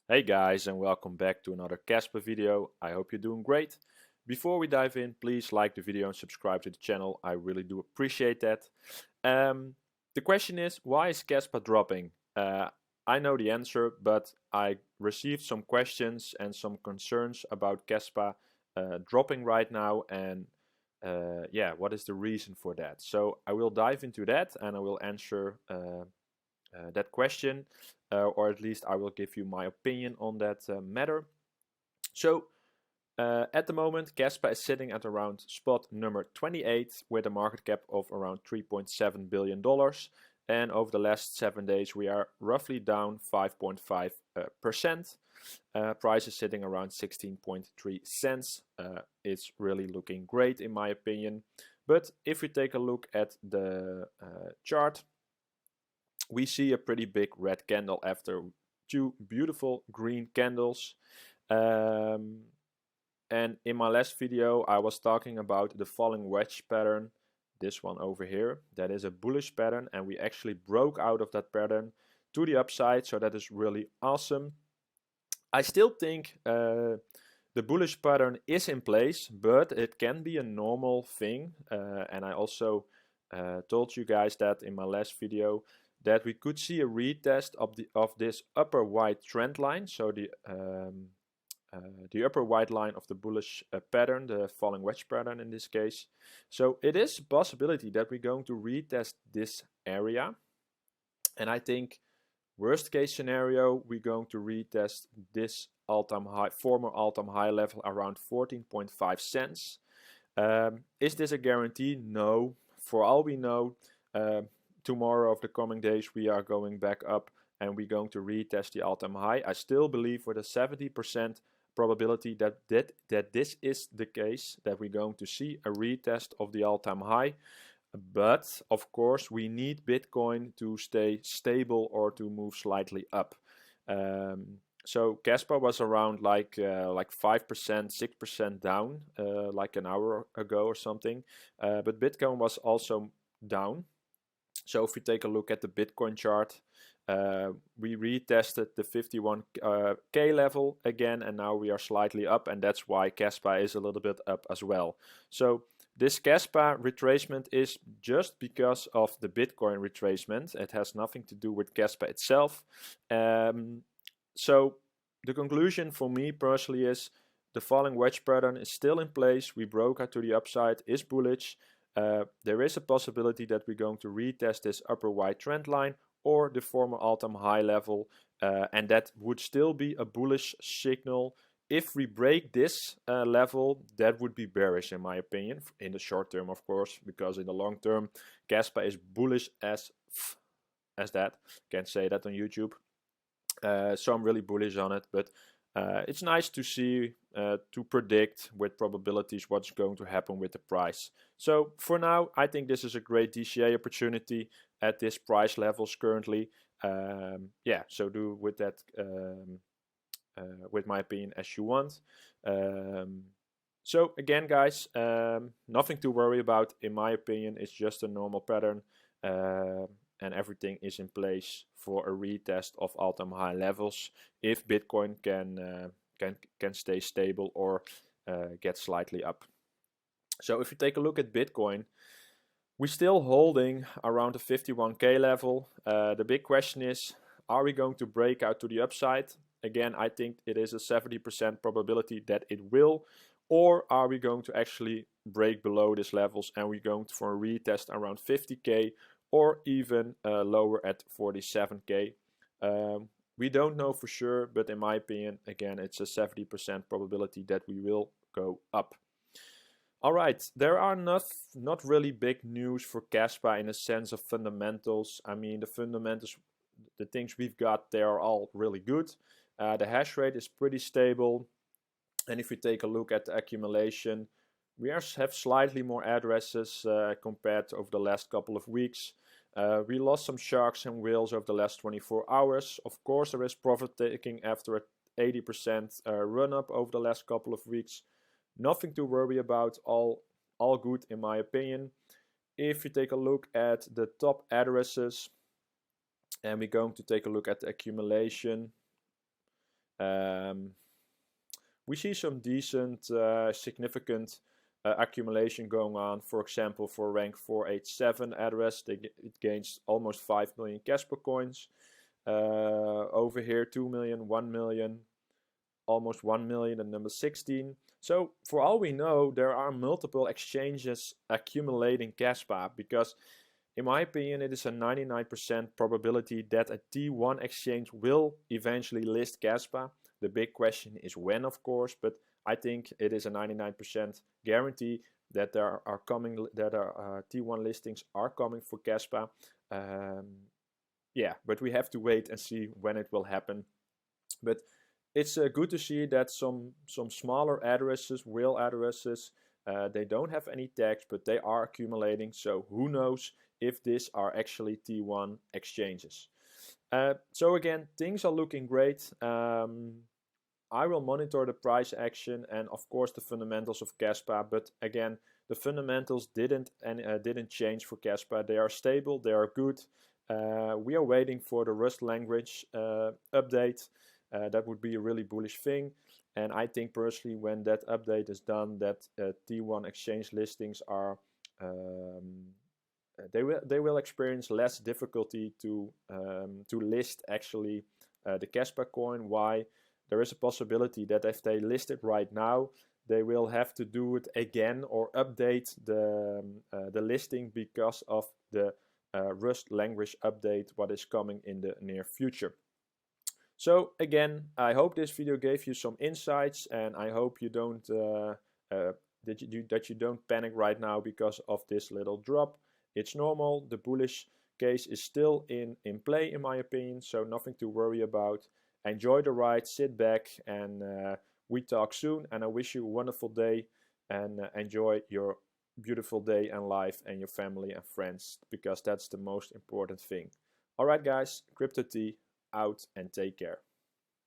Hey guys, and welcome back to another Kaspa video. I hope you're doing great. Before we dive in, please like the video and subscribe to the channel. I really do appreciate that. The question is, why is Kaspa dropping? I know the answer, but I received some questions and some concerns about Kaspa dropping right now, and yeah, what is the reason for that? So I will dive into that and I will answer that question, or at least I will give you my opinion on that matter. So at the moment, Kaspa is sitting at around spot number 28 with a market cap of around $3.7 billion. And over the last 7 days, we are roughly down 5.5%. Price is sitting around 16.3 cents. It's really looking great in my opinion. But if we take a look at the chart, we see a pretty big red candle after two beautiful green candles. And in my last video, I was talking about the falling wedge pattern, this one over here. That is a bullish pattern, and we actually broke out of that pattern to the upside, so that is really awesome. I still think the bullish pattern is in place, but it can be a normal thing. And I also told you guys that in my last video, that we could see a retest of this upper white trend line. So the upper white line of the bullish pattern, the falling wedge pattern in this case. So it is a possibility that we're going to retest this area. And I think worst case scenario, we're going to retest this all-time high, former all-time high level around 14.5 cents. Is this a guarantee? No. For all we know, tomorrow of the coming days we are going back up and we're going to retest the all-time high. I still believe with a 70% probability that this is the case, that we're going to see a retest of the all-time high. But of course we need Bitcoin to stay stable or to move slightly up. So Kaspa was around like 5%, 6% down like an hour ago or something. But Bitcoin was also down. So if we take a look at the Bitcoin chart, we retested the 51k level again, and now we are slightly up, and that's why Kaspa is a little bit up as well. So this Kaspa retracement is just because of the Bitcoin retracement. It has nothing to do with Kaspa itself. So the conclusion for me personally is the falling wedge pattern is still in place. We broke out to the upside, is bullish. There is a possibility that we're going to retest this upper white trend line or the former all-time high level, and that would still be a bullish signal. If we break this level, that would be bearish in my opinion, in the short term of course, because in the long term, Kaspa is bullish as that. Can't say that on YouTube. So I'm really bullish on it, but it's nice to see, to predict with probabilities what's going to happen with the price. So for now, I think this is a great DCA opportunity at this price levels currently. Yeah, so do with that, with my opinion, as you want. So again, guys, nothing to worry about. In my opinion, it's just a normal pattern. And everything is in place for a retest of all-time high levels if Bitcoin can stay stable or get slightly up. So if you take a look at Bitcoin, we're still holding around the 51k level. The big question is, are we going to break out to the upside? Again, I think it is a 70% probability that it will. Or are we going to actually break below these levels and we're going for a retest around 50k or even lower at 47k? We don't know for sure, but in my opinion, again, it's a 70% probability that we will go up. All right, there are not really big news for Kaspa in a sense of fundamentals. I mean, the fundamentals, the things we've got, they are all really good. The hash rate is pretty stable. And if we take a look at the accumulation, we have slightly more addresses compared to over the last couple of weeks. We lost some sharks and whales over the last 24 hours. Of course, there is profit taking after an 80% run up over the last couple of weeks. Nothing to worry about, all good in my opinion. If you take a look at the top addresses, and we're going to take a look at the accumulation, We see some decent, significant accumulation going on. For example, for rank 487 address, it gains almost 5 million Kaspa coins. Over here, 2 million, 1 million, almost 1 million at number 16. So for all we know, there are multiple exchanges accumulating Kaspa, because in my opinion, it is a 99% probability that a T1 exchange will eventually list Kaspa. The big question is when, of course, but I think it is a 99% guarantee that there are T1 listings are coming for Kaspa. Yeah, but we have to wait and see when it will happen. But it's good to see that some smaller addresses, real addresses, they don't have any tags, but they are accumulating. So who knows if these are actually T1 exchanges. So again, things are looking great. I will monitor the price action and of course the fundamentals of Kaspa, but again, the fundamentals didn't change for Kaspa. They are stable, they are good. We are waiting for the Rust language update. That would be a really bullish thing, and I think personally when that update is done, that T1 exchange listings are they will experience less difficulty to list actually the Kaspa coin. Why? There is a possibility that if they list it right now, they will have to do it again or update the listing because of the Rust language update what is coming in the near future. So again, I hope this video gave you some insights, and I hope you don't that you don't panic right now because of this little drop. It's normal. The bullish case is still in play in my opinion, so nothing to worry about. Enjoy the ride, sit back, and we talk soon. And I wish you a wonderful day, and enjoy your beautiful day and life and your family and friends, because that's the most important thing. Alright guys, Crypto T out, and take care.